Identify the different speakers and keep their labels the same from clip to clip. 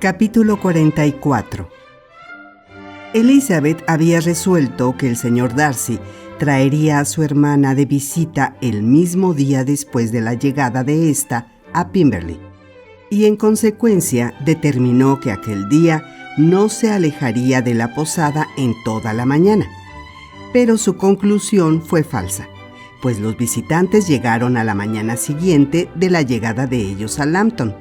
Speaker 1: Capítulo 44. Elizabeth había resuelto que el señor Darcy traería a su hermana de visita el mismo día después de la llegada de ésta a Pemberley, y en consecuencia determinó que aquel día no se alejaría de la posada en toda la mañana. Pero su conclusión fue falsa, pues los visitantes llegaron a la mañana siguiente de la llegada de ellos a Lambton.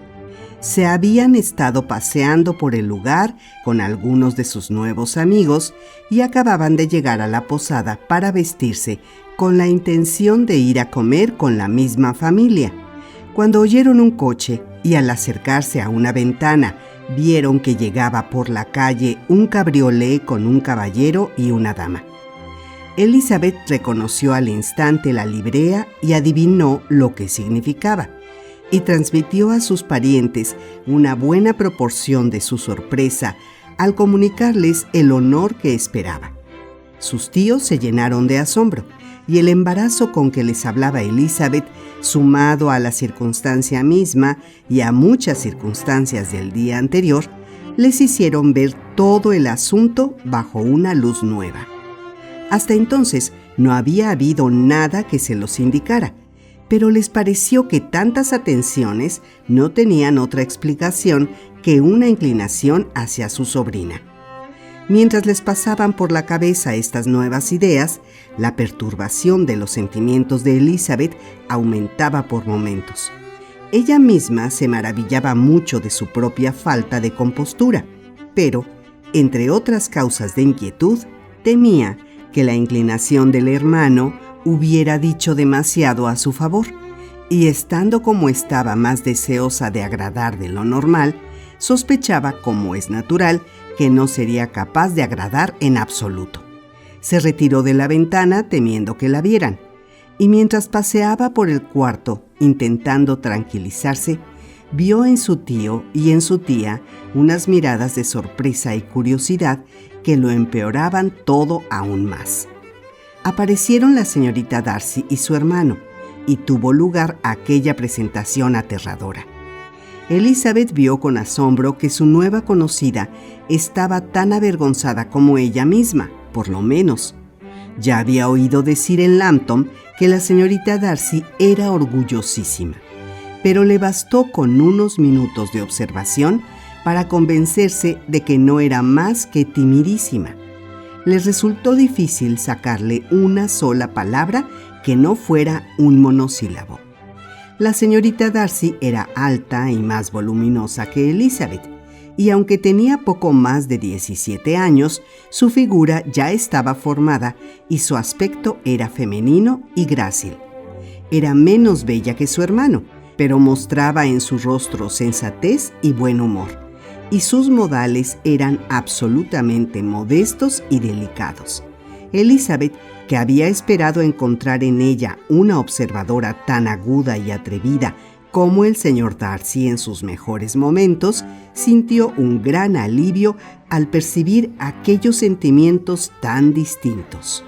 Speaker 1: Se habían estado paseando por el lugar con algunos de sus nuevos amigos y acababan de llegar a la posada para vestirse con la intención de ir a comer con la misma familia, cuando oyeron un coche y al acercarse a una ventana vieron que llegaba por la calle un cabriolé con un caballero y una dama. Elizabeth reconoció al instante la librea y adivinó lo que significaba, y transmitió a sus parientes una buena proporción de su sorpresa al comunicarles el honor que esperaba. Sus tíos se llenaron de asombro, y el embarazo con que les hablaba Elizabeth, sumado a la circunstancia misma y a muchas circunstancias del día anterior, les hicieron ver todo el asunto bajo una luz nueva. Hasta entonces no había habido nada que se los indicara, pero les pareció que tantas atenciones no tenían otra explicación que una inclinación hacia su sobrina. Mientras les pasaban por la cabeza estas nuevas ideas, la perturbación de los sentimientos de Elizabeth aumentaba por momentos. Ella misma se maravillaba mucho de su propia falta de compostura, pero, entre otras causas de inquietud, temía que la inclinación del hermano hubiera dicho demasiado a su favor, y estando como estaba más deseosa de agradar de lo normal, sospechaba, como es natural, que no sería capaz de agradar en absoluto. Se retiró de la ventana temiendo que la vieran, y mientras paseaba por el cuarto intentando tranquilizarse, vio en su tío y en su tía unas miradas de sorpresa y curiosidad que lo empeoraban todo aún más. Aparecieron la señorita Darcy y su hermano, y tuvo lugar aquella presentación aterradora. Elizabeth vio con asombro que su nueva conocida estaba tan avergonzada como ella misma, por lo menos. Ya había oído decir en Lambton que la señorita Darcy era orgullosísima, pero le bastó con unos minutos de observación para convencerse de que no era más que timidísima. Les resultó difícil sacarle una sola palabra que no fuera un monosílabo. La señorita Darcy era alta y más voluminosa que Elizabeth, y aunque tenía poco más de 17 años, su figura ya estaba formada y su aspecto era femenino y grácil. Era menos bella que su hermano, pero mostraba en su rostro sensatez y buen humor, y sus modales eran absolutamente modestos y delicados. Elizabeth, que había esperado encontrar en ella una observadora tan aguda y atrevida como el señor Darcy en sus mejores momentos, sintió un gran alivio al percibir aquellos sentimientos tan distintos.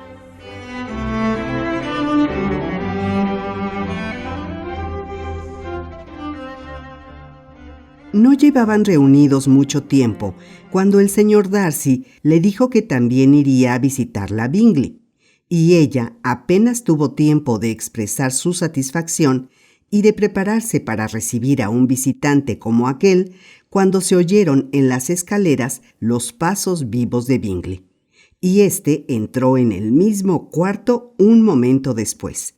Speaker 1: No llevaban reunidos mucho tiempo cuando el señor Darcy le dijo que también iría a visitarla a Bingley, y ella apenas tuvo tiempo de expresar su satisfacción y de prepararse para recibir a un visitante como aquel, cuando se oyeron en las escaleras los pasos vivos de Bingley, y éste entró en el mismo cuarto un momento después.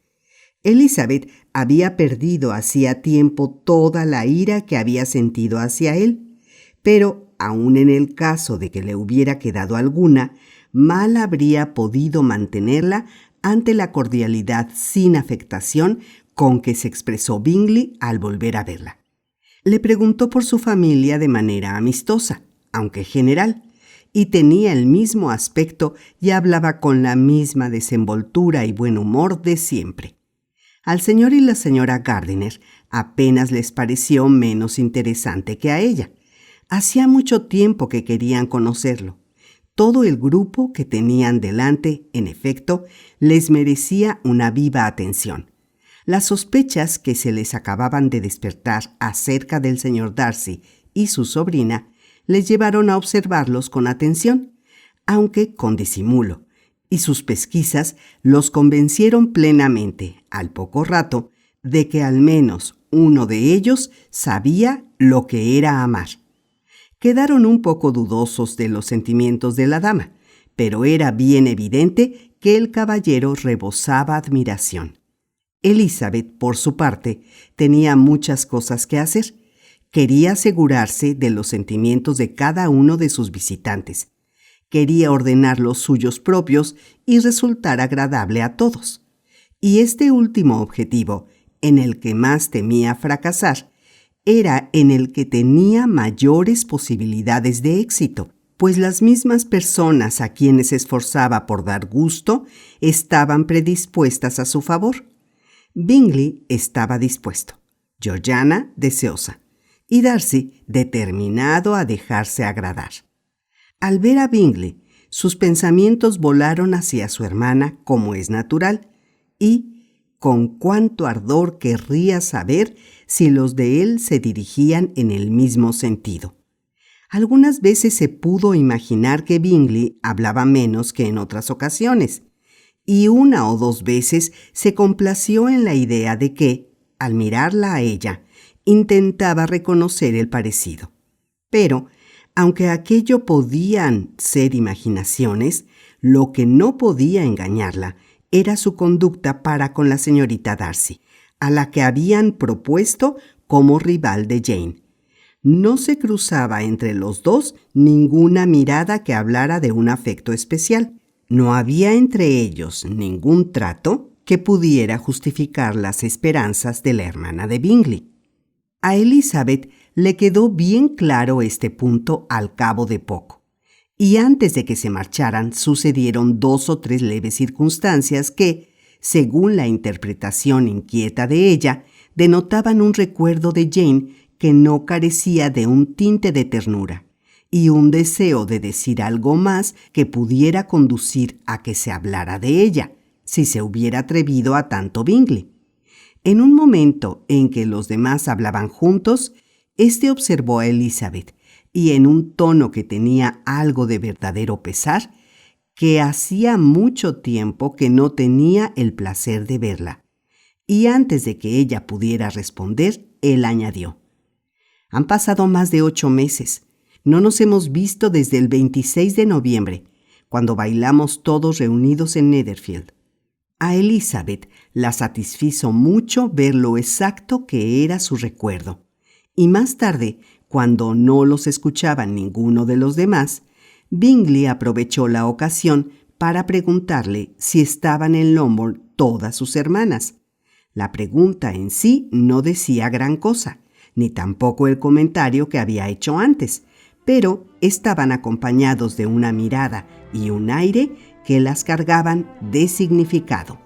Speaker 1: Elizabeth había perdido hacía tiempo toda la ira que había sentido hacia él, pero, aun en el caso de que le hubiera quedado alguna, mal habría podido mantenerla ante la cordialidad sin afectación con que se expresó Bingley al volver a verla. Le preguntó por su familia de manera amistosa, aunque general, y tenía el mismo aspecto y hablaba con la misma desenvoltura y buen humor de siempre. Al señor y la señora Gardiner apenas les pareció menos interesante que a ella. Hacía mucho tiempo que querían conocerlo. Todo el grupo que tenían delante, en efecto, les merecía una viva atención. Las sospechas que se les acababan de despertar acerca del señor Darcy y su sobrina les llevaron a observarlos con atención, aunque con disimulo, y sus pesquisas los convencieron plenamente, al poco rato, de que al menos uno de ellos sabía lo que era amar. Quedaron un poco dudosos de los sentimientos de la dama, pero era bien evidente que el caballero rebosaba admiración. Elizabeth, por su parte, tenía muchas cosas que hacer. Quería asegurarse de los sentimientos de cada uno de sus visitantes. Quería ordenar los suyos propios y resultar agradable a todos. Y este último objetivo, en el que más temía fracasar, era en el que tenía mayores posibilidades de éxito, pues las mismas personas a quienes se esforzaba por dar gusto estaban predispuestas a su favor. Bingley estaba dispuesto, Georgiana deseosa, y Darcy determinado a dejarse agradar. Al ver a Bingley, sus pensamientos volaron hacia su hermana, como es natural, y con cuánto ardor querría saber si los de él se dirigían en el mismo sentido. Algunas veces se pudo imaginar que Bingley hablaba menos que en otras ocasiones, y una o dos veces se complació en la idea de que, al mirarla a ella, intentaba reconocer el parecido. Pero, aunque aquello podían ser imaginaciones, lo que no podía engañarla era su conducta para con la señorita Darcy, a la que habían propuesto como rival de Jane. No se cruzaba entre los dos ninguna mirada que hablara de un afecto especial. No había entre ellos ningún trato que pudiera justificar las esperanzas de la hermana de Bingley. A Elizabeth le quedó bien claro este punto al cabo de poco, y antes de que se marcharan sucedieron 2 o 3 leves circunstancias que, según la interpretación inquieta de ella, denotaban un recuerdo de Jane que no carecía de un tinte de ternura y un deseo de decir algo más que pudiera conducir a que se hablara de ella, si se hubiera atrevido a tanto Bingley. En un momento en que los demás hablaban juntos, éste observó a Elizabeth y en un tono que tenía algo de verdadero pesar, que hacía mucho tiempo que no tenía el placer de verla. Y antes de que ella pudiera responder, él añadió: «Han pasado más de 8 meses. No nos hemos visto desde el 26 de noviembre, cuando bailamos todos reunidos en Netherfield». A Elizabeth la satisfizo mucho ver lo exacto que era su recuerdo. Y más tarde, cuando no los escuchaba ninguno de los demás, Bingley aprovechó la ocasión para preguntarle si estaban en Longbourn todas sus hermanas. La pregunta en sí no decía gran cosa, ni tampoco el comentario que había hecho antes, pero estaban acompañados de una mirada y un aire que las cargaban de significado.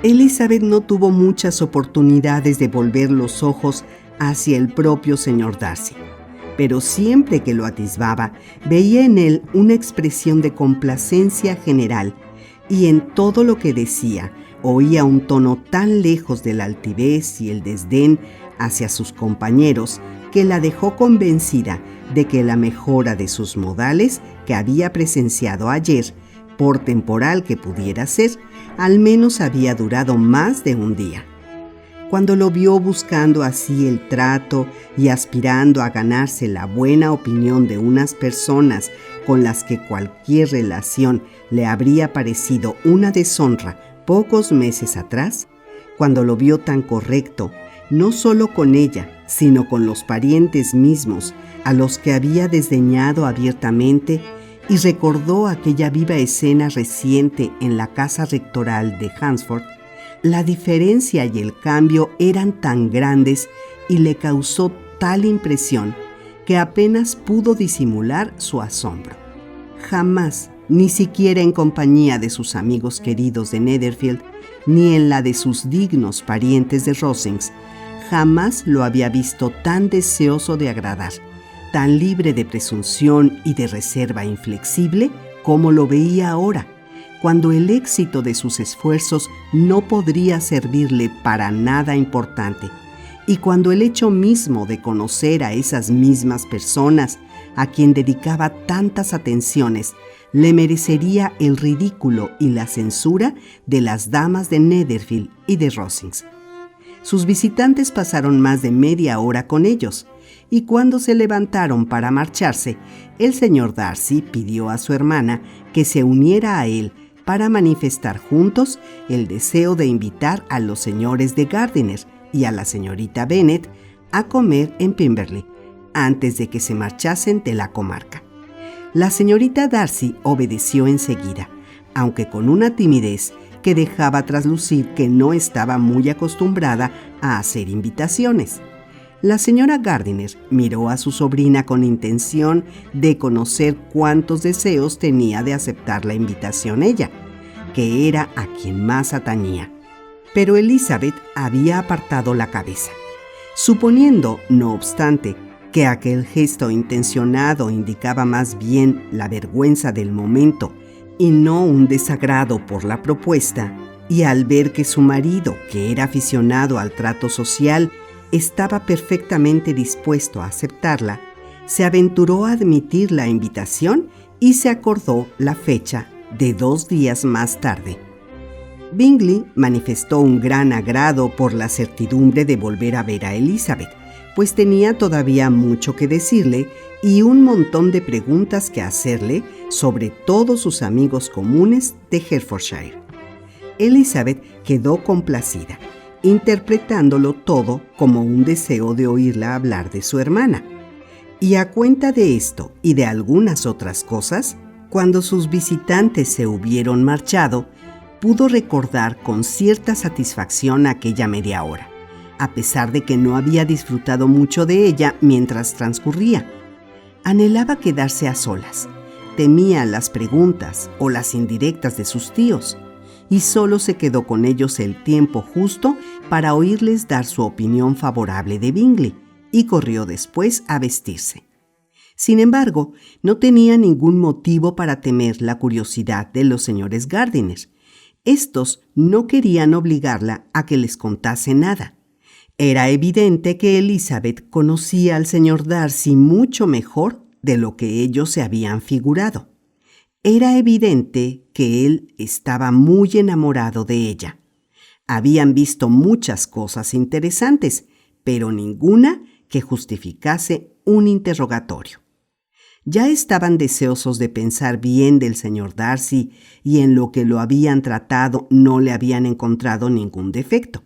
Speaker 1: Elizabeth no tuvo muchas oportunidades de volver los ojos hacia el propio señor Darcy, pero siempre que lo atisbaba, veía en él una expresión de complacencia general, y en todo lo que decía oía un tono tan lejos de la altivez y el desdén hacia sus compañeros que la dejó convencida de que la mejora de sus modales que había presenciado ayer, por temporal que pudiera ser, al menos había durado más de un día. Cuando lo vio buscando así el trato y aspirando a ganarse la buena opinión de unas personas con las que cualquier relación le habría parecido una deshonra pocos meses atrás, cuando lo vio tan correcto, no solo con ella, sino con los parientes mismos, a los que había desdeñado abiertamente, y recordó aquella viva escena reciente en la casa rectoral de Hunsford, la diferencia y el cambio eran tan grandes y le causó tal impresión que apenas pudo disimular su asombro. Jamás, ni siquiera en compañía de sus amigos queridos de Netherfield, ni en la de sus dignos parientes de Rosings, jamás lo había visto tan deseoso de agradar, tan libre de presunción y de reserva inflexible como lo veía ahora, cuando el éxito de sus esfuerzos no podría servirle para nada importante, y cuando el hecho mismo de conocer a esas mismas personas a quien dedicaba tantas atenciones le merecería el ridículo y la censura de las damas de Netherfield y de Rosings. Sus visitantes pasaron más de media hora con ellos, y cuando se levantaron para marcharse, el señor Darcy pidió a su hermana que se uniera a él para manifestar juntos el deseo de invitar a los señores de Gardiner y a la señorita Bennet a comer en Pimberley, antes de que se marchasen de la comarca. La señorita Darcy obedeció enseguida, aunque con una timidez que dejaba traslucir que no estaba muy acostumbrada a hacer invitaciones. La señora Gardiner miró a su sobrina con intención de conocer cuántos deseos tenía de aceptar la invitación ella, que era a quien más atañía. Pero Elizabeth había apartado la cabeza, suponiendo, no obstante, que aquel gesto intencionado indicaba más bien la vergüenza del momento y no un desagrado por la propuesta, y al ver que su marido, que era aficionado al trato social, estaba perfectamente dispuesto a aceptarla, se aventuró a admitir la invitación y se acordó la fecha de 2 días más tarde. Bingley manifestó un gran agrado por la certidumbre de volver a ver a Elizabeth, pues tenía todavía mucho que decirle y un montón de preguntas que hacerle sobre todos sus amigos comunes de Hertfordshire. Elizabeth quedó complacida, interpretándolo todo como un deseo de oírla hablar de su hermana. Y a cuenta de esto y de algunas otras cosas, cuando sus visitantes se hubieron marchado, pudo recordar con cierta satisfacción aquella media hora, a pesar de que no había disfrutado mucho de ella mientras transcurría. Anhelaba quedarse a solas, temía las preguntas o las indirectas de sus tíos, y solo se quedó con ellos el tiempo justo para oírles dar su opinión favorable de Bingley, y corrió después a vestirse. Sin embargo, no tenía ningún motivo para temer la curiosidad de los señores Gardiner. Estos no querían obligarla a que les contase nada. Era evidente que Elizabeth conocía al señor Darcy mucho mejor de lo que ellos se habían figurado. Era evidente que él estaba muy enamorado de ella. Habían visto muchas cosas interesantes, pero ninguna que justificase un interrogatorio. Ya estaban deseosos de pensar bien del señor Darcy y en lo que lo habían tratado no le habían encontrado ningún defecto.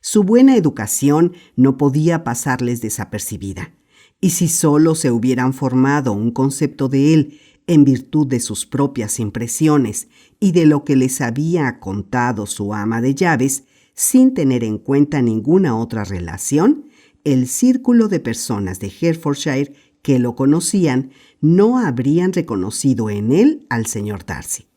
Speaker 1: Su buena educación no podía pasarles desapercibida, y si solo se hubieran formado un concepto de él en virtud de sus propias impresiones y de lo que les había contado su ama de llaves, sin tener en cuenta ninguna otra relación, el círculo de personas de Hertfordshire que lo conocían no habrían reconocido en él al señor Darcy.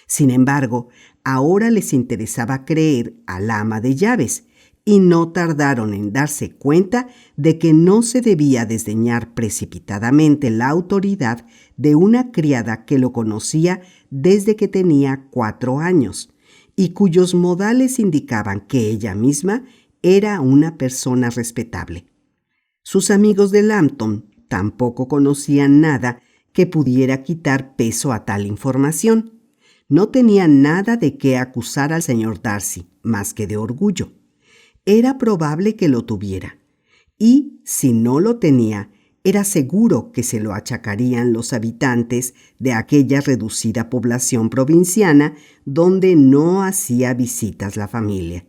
Speaker 1: Sin embargo, ahora les interesaba creer al ama de llaves, y no tardaron en darse cuenta de que no se debía desdeñar precipitadamente la autoridad de una criada que lo conocía desde que tenía 4 años y cuyos modales indicaban que ella misma era una persona respetable. Sus amigos de Lambton tampoco conocían nada que pudiera quitar peso a tal información. No tenían nada de qué acusar al señor Darcy, más que de orgullo. Era probable que lo tuviera, y si no lo tenía, era seguro que se lo achacarían los habitantes de aquella reducida población provinciana donde no hacía visitas la familia.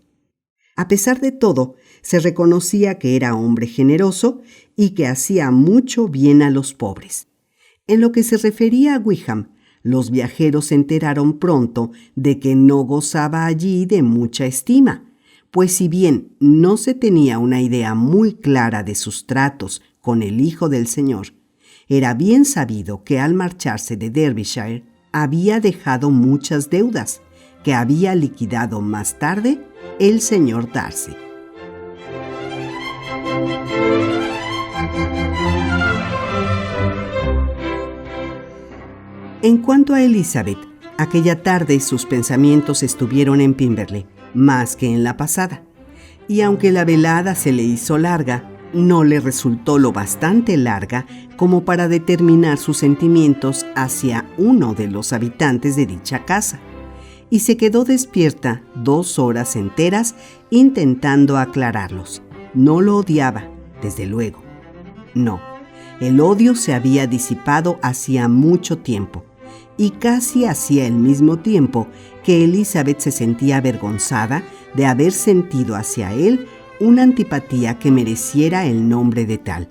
Speaker 1: A pesar de todo, se reconocía que era hombre generoso y que hacía mucho bien a los pobres. En lo que se refería a Wickham, los viajeros se enteraron pronto de que no gozaba allí de mucha estima, pues si bien no se tenía una idea muy clara de sus tratos con el hijo del señor, era bien sabido que al marcharse de Derbyshire había dejado muchas deudas que había liquidado más tarde el señor Darcy. En cuanto a Elizabeth, Aquella tarde sus pensamientos estuvieron en Pimberley, más que en la pasada. Y aunque la velada se le hizo larga, no le resultó lo bastante larga como para determinar sus sentimientos hacia uno de los habitantes de dicha casa. Y se quedó despierta 2 horas enteras intentando aclararlos. No lo odiaba, desde luego. No, el odio se había disipado hacía mucho tiempo, y casi hacía el mismo tiempo que Elizabeth se sentía avergonzada de haber sentido hacia él una antipatía que mereciera el nombre de tal.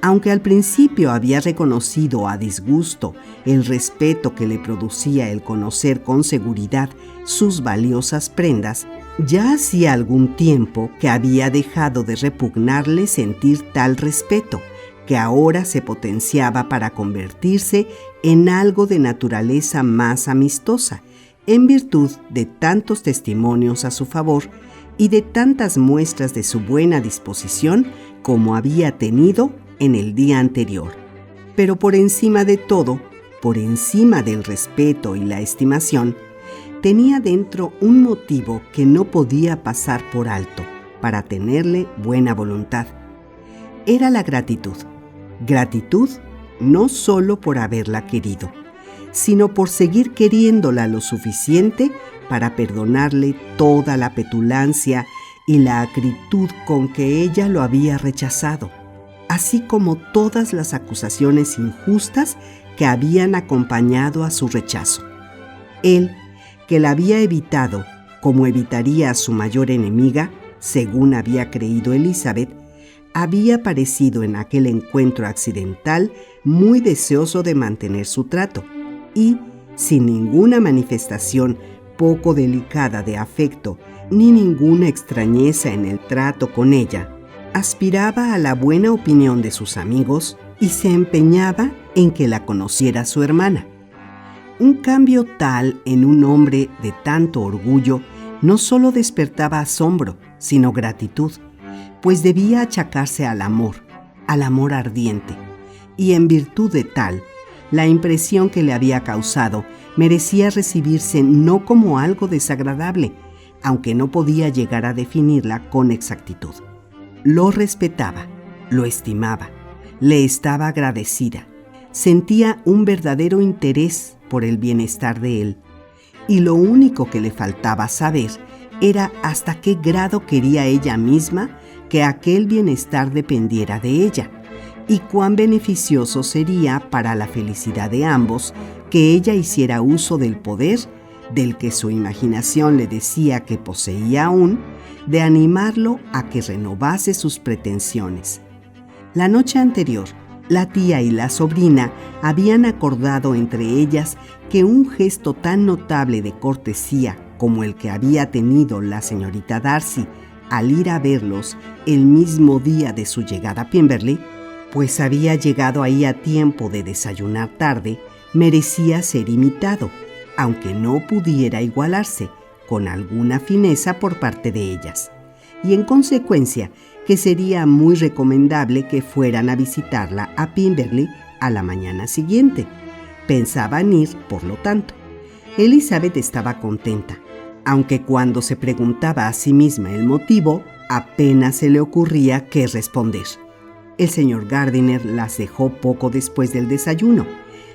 Speaker 1: Aunque al principio había reconocido a disgusto el respeto que le producía el conocer con seguridad sus valiosas prendas, ya hacía algún tiempo que había dejado de repugnarle sentir tal respeto, que ahora se potenciaba para convertirse en algo de naturaleza más amistosa, en virtud de tantos testimonios a su favor y de tantas muestras de su buena disposición como había tenido en el día anterior. Pero por encima de todo, por encima del respeto y la estimación, tenía dentro un motivo que no podía pasar por alto para tenerle buena voluntad. Era la gratitud. Gratitud no solo por haberla querido, sino por seguir queriéndola lo suficiente para perdonarle toda la petulancia y la acritud con que ella lo había rechazado, así como todas las acusaciones injustas que habían acompañado a su rechazo. Él, que la había evitado como evitaría a su mayor enemiga, según había creído Elizabeth, había parecido en aquel encuentro accidental muy deseoso de mantener su trato y, sin ninguna manifestación poco delicada de afecto ni ninguna extrañeza en el trato con ella, aspiraba a la buena opinión de sus amigos y se empeñaba en que la conociera su hermana. Un cambio tal en un hombre de tanto orgullo no solo despertaba asombro, sino gratitud, pues debía achacarse al amor ardiente, y en virtud de tal, la impresión que le había causado merecía recibirse no como algo desagradable, aunque no podía llegar a definirla con exactitud. Lo respetaba, lo estimaba, le estaba agradecida, sentía un verdadero interés por el bienestar de él, y lo único que le faltaba saber era hasta qué grado quería ella misma que aquel bienestar dependiera de ella, y cuán beneficioso sería para la felicidad de ambos que ella hiciera uso del poder del que su imaginación le decía que poseía aún, de animarlo a que renovase sus pretensiones. La noche anterior, la tía y la sobrina habían acordado entre ellas que un gesto tan notable de cortesía como el que había tenido la señorita Darcy al ir a verlos el mismo día de su llegada a Pimberley, pues había llegado ahí a tiempo de desayunar tarde, merecía ser imitado, aunque no pudiera igualarse, con alguna fineza por parte de ellas, y en consecuencia que sería muy recomendable que fueran a visitarla a Pimberley a la mañana siguiente. Pensaban ir, por lo tanto. Elizabeth estaba contenta, aunque cuando se preguntaba a sí misma el motivo, apenas se le ocurría qué responder. El señor Gardiner las dejó poco después del desayuno.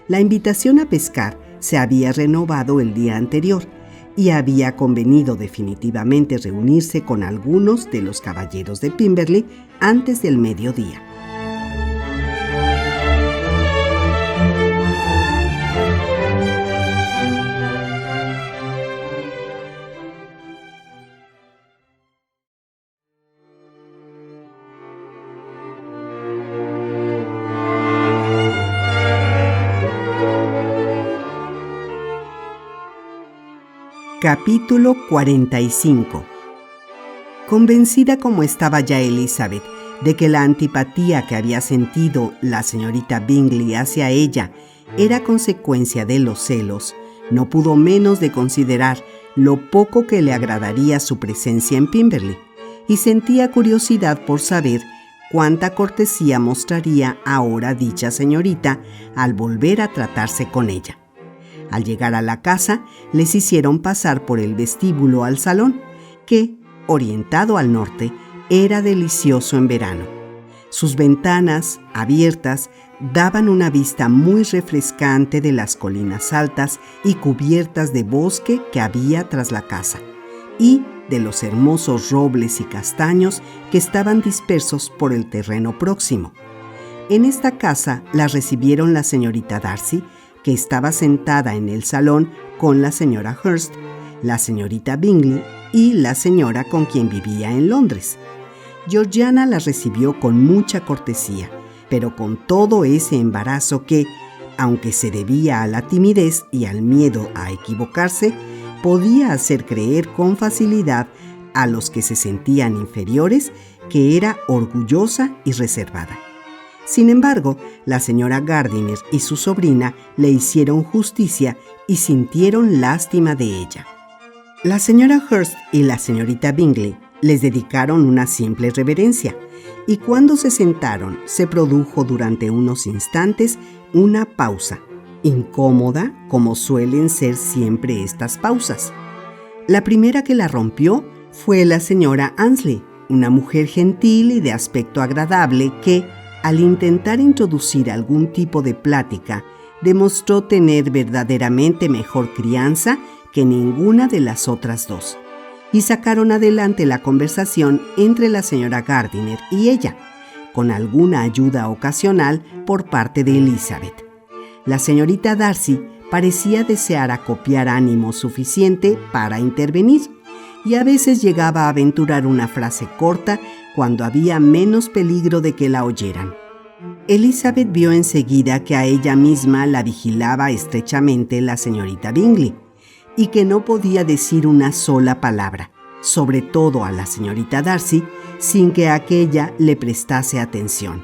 Speaker 1: La invitación a pescar se había renovado el día anterior y había convenido definitivamente reunirse con algunos de los caballeros de Pimberley antes del mediodía. Capítulo 45. Convencida como estaba ya Elizabeth de que la antipatía que había sentido la señorita Bingley hacia ella era consecuencia de los celos, no pudo menos de considerar lo poco que le agradaría su presencia en Pimberley, y sentía curiosidad por saber cuánta cortesía mostraría ahora dicha señorita al volver a tratarse con ella. Al llegar a la casa, les hicieron pasar por el vestíbulo al salón, que, orientado al norte, era delicioso en verano. Sus ventanas, abiertas, daban una vista muy refrescante de las colinas altas y cubiertas de bosque que había tras la casa, y de los hermosos robles y castaños que estaban dispersos por el terreno próximo. En esta casa la recibieron la señorita Darcy, que estaba sentada en el salón con la señora Hurst, la señorita Bingley y la señora con quien vivía en Londres. Georgiana la recibió con mucha cortesía, pero con todo ese embarazo que, aunque se debía a la timidez y al miedo a equivocarse, podía hacer creer con facilidad a los que se sentían inferiores que era orgullosa y reservada. Sin embargo, la señora Gardiner y su sobrina le hicieron justicia y sintieron lástima de ella. La señora Hurst y la señorita Bingley les dedicaron una simple reverencia, y cuando se sentaron se produjo durante unos instantes una pausa, incómoda como suelen ser siempre estas pausas. La primera que la rompió fue la señora Annesley, una mujer gentil y de aspecto agradable que, al intentar introducir algún tipo de plática, demostró tener verdaderamente mejor crianza que ninguna de las otras dos, y sacaron adelante la conversación entre la señora Gardiner y ella, con alguna ayuda ocasional por parte de Elizabeth. La señorita Darcy parecía desear acopiar ánimo suficiente para intervenir, y a veces llegaba a aventurar una frase corta cuando había menos peligro de que la oyeran. Elizabeth vio enseguida que a ella misma la vigilaba estrechamente la señorita Bingley, y que no podía decir una sola palabra, sobre todo a la señorita Darcy, sin que aquella le prestase atención.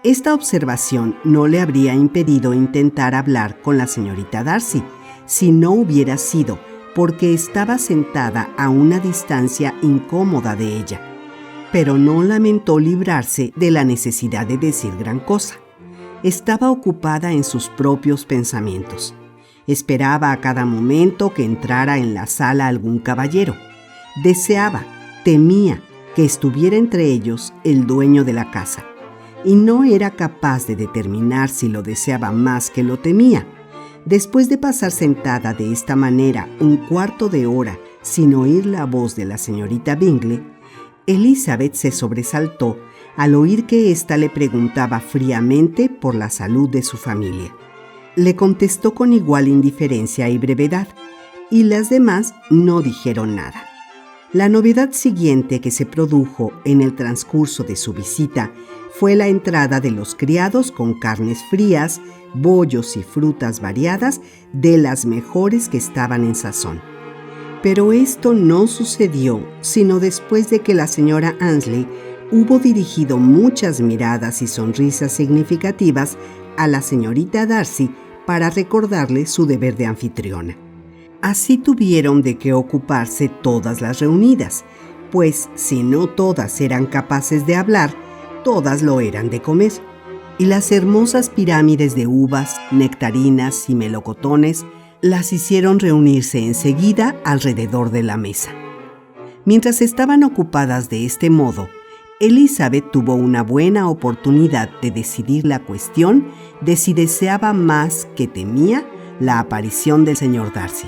Speaker 1: Esta observación no le habría impedido intentar hablar con la señorita Darcy, si no hubiera sido porque estaba sentada a una distancia incómoda de ella, pero no lamentó librarse de la necesidad de decir gran cosa. Estaba ocupada en sus propios pensamientos. Esperaba a cada momento que entrara en la sala algún caballero. Deseaba, temía que estuviera entre ellos el dueño de la casa, y no era capaz de determinar si lo deseaba más que lo temía. Después de pasar sentada de esta manera un cuarto de hora sin oír la voz de la señorita Bingley, Elizabeth se sobresaltó al oír que ésta le preguntaba fríamente por la salud de su familia. Le contestó con igual indiferencia y brevedad, y las demás no dijeron nada. La novedad siguiente que se produjo en el transcurso de su visita fue la entrada de los criados con carnes frías, bollos y frutas variadas de las mejores que estaban en sazón. Pero esto no sucedió sino después de que la señora Annesley hubo dirigido muchas miradas y sonrisas significativas a la señorita Darcy para recordarle su deber de anfitriona. Así tuvieron de qué ocuparse todas las reunidas, pues si no todas eran capaces de hablar, todas lo eran de comer. Y las hermosas pirámides de uvas, nectarinas y melocotones las hicieron reunirse enseguida alrededor de la mesa. Mientras estaban ocupadas de este modo, Elizabeth tuvo una buena oportunidad de decidir la cuestión de si deseaba más que temía la aparición del señor Darcy,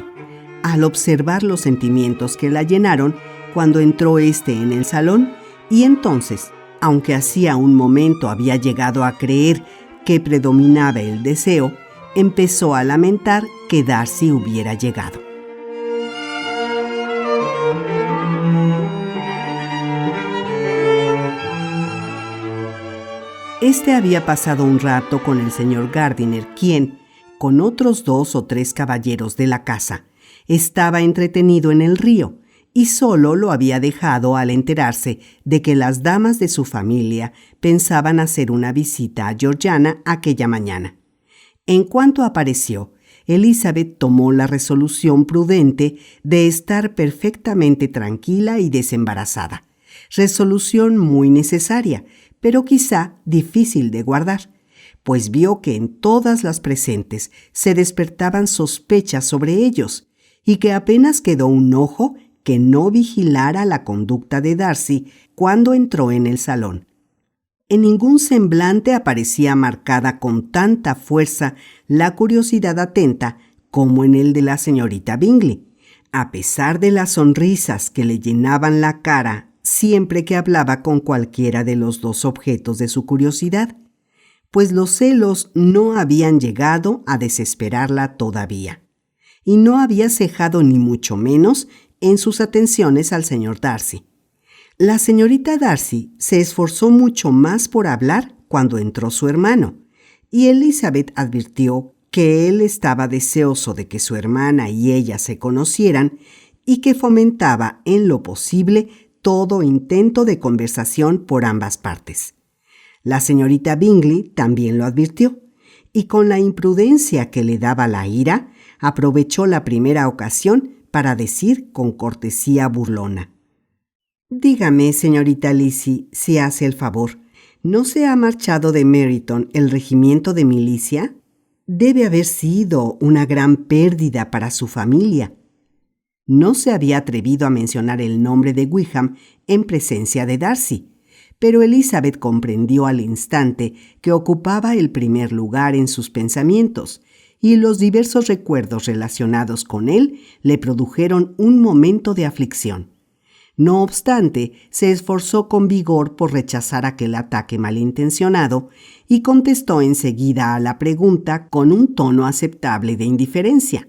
Speaker 1: al observar los sentimientos que la llenaron cuando entró éste en el salón, y entonces, aunque hacía un momento había llegado a creer que predominaba el deseo, empezó a lamentar que Darcy hubiera llegado. Este había pasado un rato con el señor Gardiner, quien, con otros 2 o 3 caballeros de la casa, estaba entretenido en el río, y solo lo había dejado al enterarse de que las damas de su familia pensaban hacer una visita a Georgiana aquella mañana. En cuanto apareció, Elizabeth tomó la resolución prudente de estar perfectamente tranquila y desembarazada, resolución muy necesaria, pero quizá difícil de guardar, pues vio que en todas las presentes se despertaban sospechas sobre ellos y que apenas quedó un ojo que no vigilara la conducta de Darcy cuando entró en el salón. En ningún semblante aparecía marcada con tanta fuerza la curiosidad atenta como en el de la señorita Bingley, a pesar de las sonrisas que le llenaban la cara siempre que hablaba con cualquiera de los dos objetos de su curiosidad, pues los celos no habían llegado a desesperarla todavía, y no había cejado ni mucho menos en sus atenciones al señor Darcy. La señorita Darcy se esforzó mucho más por hablar cuando entró su hermano, y Elizabeth advirtió que él estaba deseoso de que su hermana y ella se conocieran y que fomentaba en lo posible todo intento de conversación por ambas partes. La señorita Bingley también lo advirtió, y con la imprudencia que le daba la ira, aprovechó la primera ocasión para decir con cortesía burlona: «Dígame, señorita Lizzie, si hace el favor, ¿no se ha marchado de Meryton el regimiento de milicia? Debe haber sido una gran pérdida para su familia». No se había atrevido a mencionar el nombre de Wickham en presencia de Darcy, pero Elizabeth comprendió al instante que ocupaba el primer lugar en sus pensamientos, y los diversos recuerdos relacionados con él le produjeron un momento de aflicción. No obstante, se esforzó con vigor por rechazar aquel ataque malintencionado y contestó enseguida a la pregunta con un tono aceptable de indiferencia.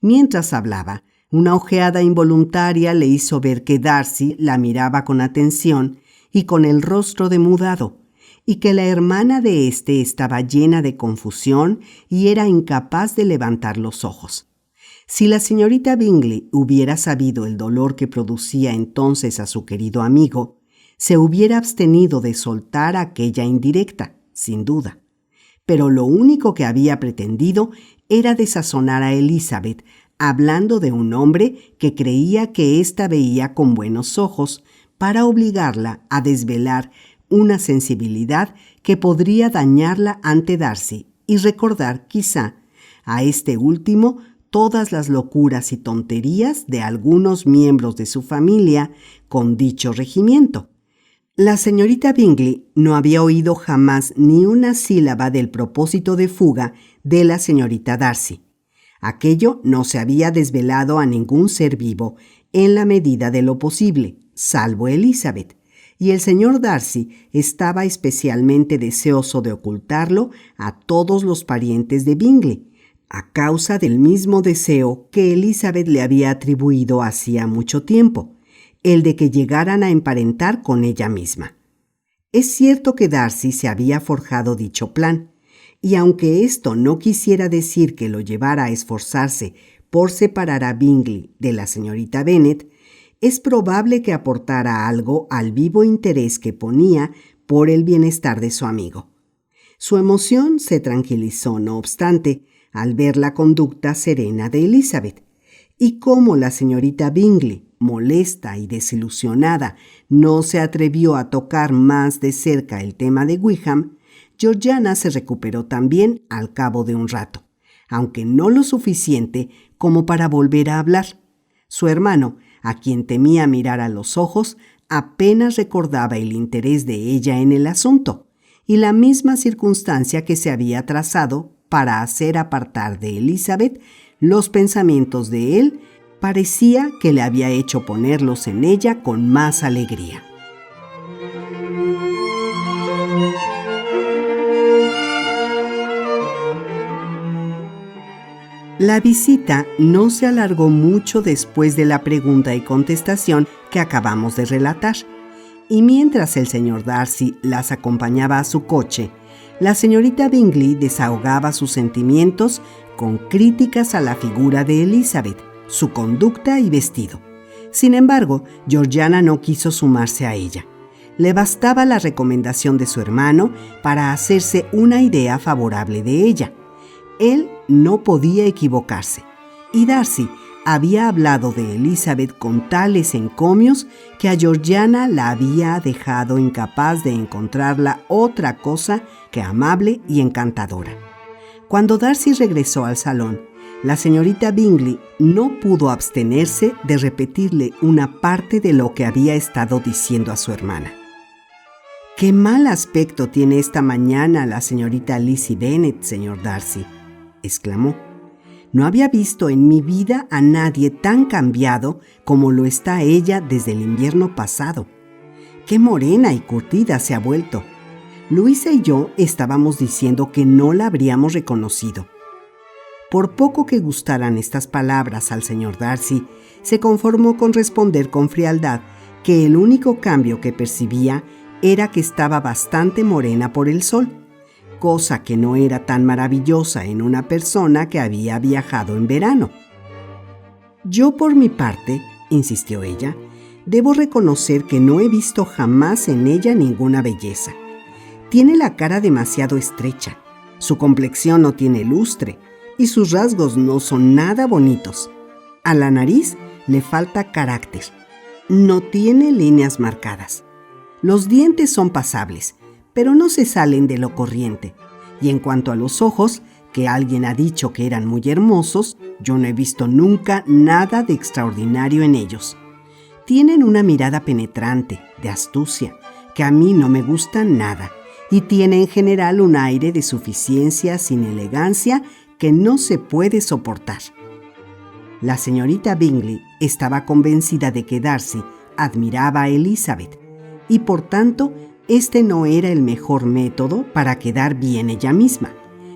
Speaker 1: Mientras hablaba, una ojeada involuntaria le hizo ver que Darcy la miraba con atención y con el rostro demudado, y que la hermana de éste estaba llena de confusión y era incapaz de levantar los ojos. Si la señorita Bingley hubiera sabido el dolor que producía entonces a su querido amigo, se hubiera abstenido de soltar aquella indirecta, sin duda. Pero lo único que había pretendido era desazonar a Elizabeth, hablando de un hombre que creía que ésta veía con buenos ojos, para obligarla a desvelar una sensibilidad que podría dañarla ante Darcy y recordar, quizá, a este último todas las locuras y tonterías de algunos miembros de su familia con dicho regimiento. La señorita Bingley no había oído jamás ni una sílaba del propósito de fuga de la señorita Darcy. Aquello no se había desvelado a ningún ser vivo en la medida de lo posible, salvo Elizabeth, y el señor Darcy estaba especialmente deseoso de ocultarlo a todos los parientes de Bingley, a causa del mismo deseo que Elizabeth le había atribuido hacía mucho tiempo, el de que llegaran a emparentar con ella misma. Es cierto que Darcy se había forjado dicho plan, y aunque esto no quisiera decir que lo llevara a esforzarse por separar a Bingley de la señorita Bennet, es probable que aportara algo al vivo interés que ponía por el bienestar de su amigo. Su emoción se tranquilizó, no obstante, al ver la conducta serena de Elizabeth, y como la señorita Bingley, molesta y desilusionada, no se atrevió a tocar más de cerca el tema de Wickham, Georgiana se recuperó también al cabo de un rato, aunque no lo suficiente como para volver a hablar. Su hermano, a quien temía mirar a los ojos, apenas recordaba el interés de ella en el asunto, y la misma circunstancia que se había trazado para hacer apartar de Elizabeth los pensamientos de él, parecía que le había hecho ponerlos en ella con más alegría. La visita no se alargó mucho después de la pregunta y contestación que acabamos de relatar, y mientras el señor Darcy las acompañaba a su coche, la señorita Bingley desahogaba sus sentimientos con críticas a la figura de Elizabeth, su conducta y vestido. Sin embargo, Georgiana no quiso sumarse a ella. Le bastaba la recomendación de su hermano para hacerse una idea favorable de ella. Él no podía equivocarse, y Darcy, había hablado de Elizabeth con tales encomios que a Georgiana la había dejado incapaz de encontrarla otra cosa que amable y encantadora. Cuando Darcy regresó al salón, la señorita Bingley no pudo abstenerse de repetirle una parte de lo que había estado diciendo a su hermana. «Qué mal aspecto tiene esta mañana la señorita Lizzie Bennet, señor Darcy», exclamó. «No había visto en mi vida a nadie tan cambiado como lo está ella desde el invierno pasado. Qué morena y curtida se ha vuelto. Luisa y yo estábamos diciendo que no la habríamos reconocido». Por poco que gustaran estas palabras al señor Darcy, se conformó con responder con frialdad que el único cambio que percibía era que estaba bastante morena por el sol, cosa que no era tan maravillosa en una persona que había viajado en verano. «Yo, por mi parte», insistió ella, «debo reconocer que no he visto jamás en ella ninguna belleza. Tiene la cara demasiado estrecha, su complexión no tiene lustre, y sus rasgos no son nada bonitos. A la nariz le falta carácter. No tiene líneas marcadas. Los dientes son pasables, pero no se salen de lo corriente. Y en cuanto a los ojos, que alguien ha dicho que eran muy hermosos, yo no he visto nunca nada de extraordinario en ellos. Tienen una mirada penetrante, de astucia, que a mí no me gusta nada, y tiene en general un aire de suficiencia sin elegancia que no se puede soportar». La señorita Bingley estaba convencida de que Darcy admiraba a Elizabeth y por tanto este no era el mejor método para quedar bien ella misma.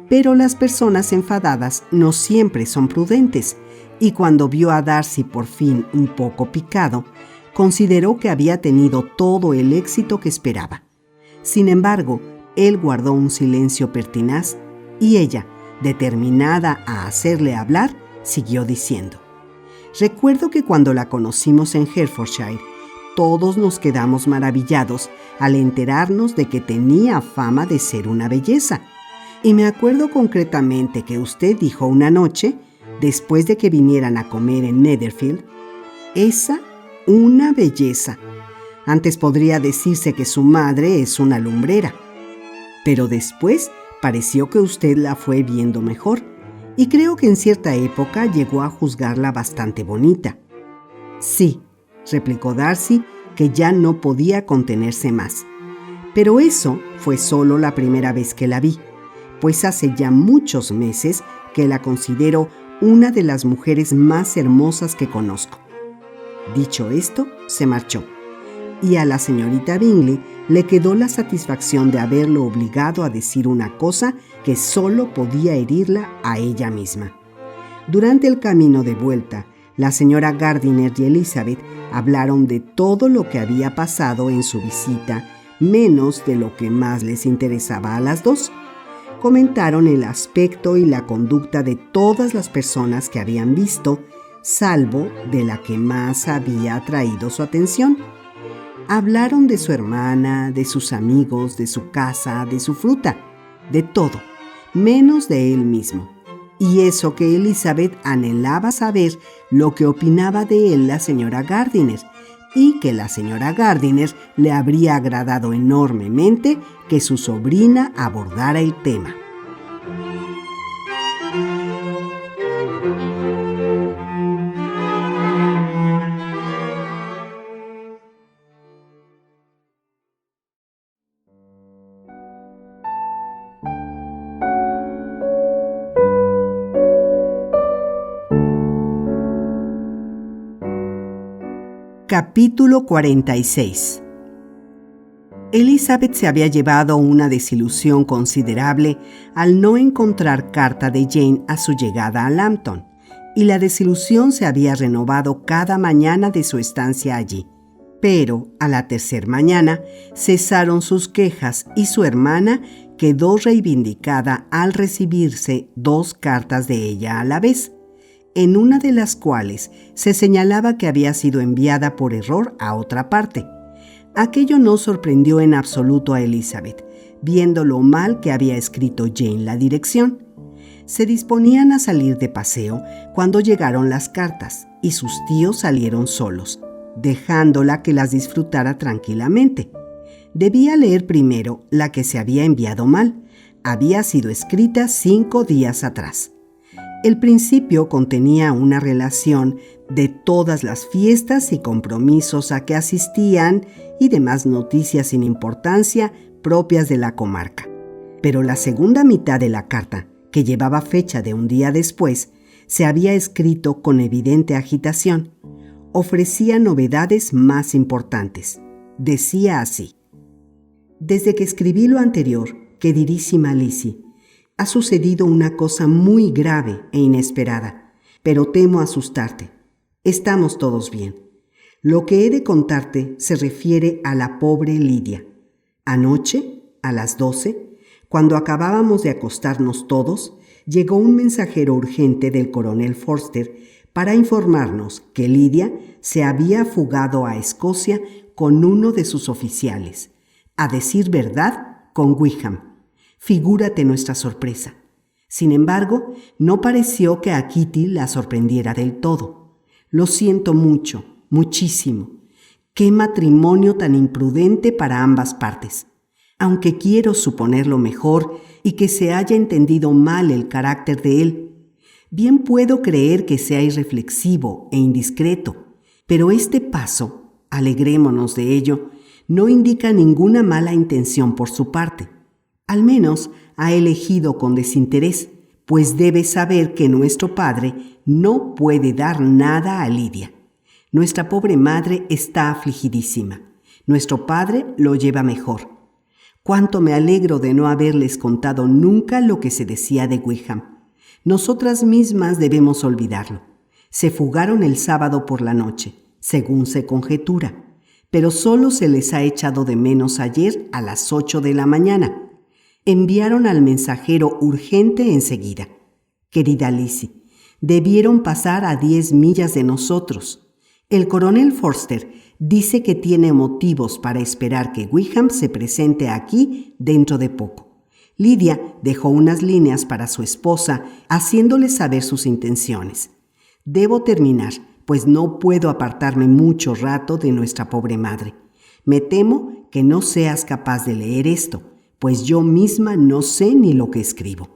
Speaker 1: Pero las personas enfadadas no siempre son prudentes y cuando vio a Darcy por fin un poco picado, consideró que había tenido todo el éxito que esperaba. Sin embargo, él guardó un silencio pertinaz y ella, determinada a hacerle hablar, siguió diciendo: «Recuerdo que cuando la conocimos en Hertfordshire, todos nos quedamos maravillados al enterarnos de que tenía fama de ser una belleza. Y me acuerdo concretamente que usted dijo una noche, después de que vinieran a comer en Netherfield, esa, una belleza. Antes podría decirse que su madre es una lumbrera. Pero después pareció que usted la fue viendo mejor, y creo que en cierta época llegó a juzgarla bastante bonita». «Sí», replicó Darcy, que ya no podía contenerse más. «Pero eso fue solo la primera vez que la vi, pues hace ya muchos meses que la considero una de las mujeres más hermosas que conozco». Dicho esto, se marchó, y a la señorita Bingley le quedó la satisfacción de haberlo obligado a decir una cosa que solo podía herirla a ella misma. Durante el camino de vuelta, la señora Gardiner y Elizabeth hablaron de todo lo que había pasado en su visita, menos de lo que más les interesaba a las dos. Comentaron el aspecto y la conducta de todas las personas que habían visto, salvo de la que más había atraído su atención. Hablaron de su hermana, de sus amigos, de su casa, de su fruta, de todo, menos de él mismo. Y eso que Elizabeth anhelaba saber lo que opinaba de él la señora Gardiner, y que la señora Gardiner le habría agradado enormemente que su sobrina abordara el tema. Capítulo 46. Elizabeth se había llevado una desilusión considerable al no encontrar carta de Jane a su llegada a Lambton, y la desilusión se había renovado cada mañana de su estancia allí. Pero a la tercera mañana cesaron sus quejas y su hermana quedó reivindicada al recibirse 2 cartas de ella a la vez, en una de las cuales se señalaba que había sido enviada por error a otra parte. Aquello no sorprendió en absoluto a Elizabeth, viendo lo mal que había escrito Jane la dirección. Se disponían a salir de paseo cuando llegaron las cartas y sus tíos salieron solos, dejándola que las disfrutara tranquilamente. Debía leer primero la que se había enviado mal. Había sido escrita 5 días atrás. El principio contenía una relación de todas las fiestas y compromisos a que asistían y demás noticias sin importancia propias de la comarca. Pero la segunda mitad de la carta, que llevaba fecha de un día después, se había escrito con evidente agitación. Ofrecía novedades más importantes. Decía así: desde que escribí lo anterior, queridísima Lizzie, ha sucedido una cosa muy grave e inesperada, pero temo asustarte. Estamos todos bien. Lo que he de contarte se refiere a la pobre Lidia. Anoche, a las 12, cuando acabábamos de acostarnos todos, llegó un mensajero urgente del coronel Forster para informarnos que Lidia se había fugado a Escocia con uno de sus oficiales. A decir verdad, con Wickham. Figúrate nuestra sorpresa. Sin embargo, no pareció que a Kitty la sorprendiera del todo. Lo siento mucho, muchísimo. ¡Qué matrimonio tan imprudente para ambas partes! Aunque quiero suponerlo mejor y que se haya entendido mal el carácter de él. Bien puedo creer que sea irreflexivo e indiscreto, pero este paso, alegrémonos de ello, no indica ninguna mala intención por su parte. Al menos ha elegido con desinterés, pues debe saber que nuestro padre no puede dar nada a Lidia. Nuestra pobre madre está afligidísima. Nuestro padre lo lleva mejor. Cuánto me alegro de no haberles contado nunca lo que se decía de Wickham. Nosotras mismas debemos olvidarlo. Se fugaron el sábado por la noche, según se conjetura, pero solo se les ha echado de menos ayer a las 8 de la mañana. Enviaron al mensajero urgente enseguida. Querida Lizzie, debieron pasar a 10 millas de nosotros. El coronel Forster dice que tiene motivos para esperar que Wickham se presente aquí dentro de poco. Lidia dejó unas líneas para su esposa, haciéndole saber sus intenciones. Debo terminar, pues no puedo apartarme mucho rato de nuestra pobre madre. Me temo que no seas capaz de leer esto, pues yo misma no sé ni lo que escribo.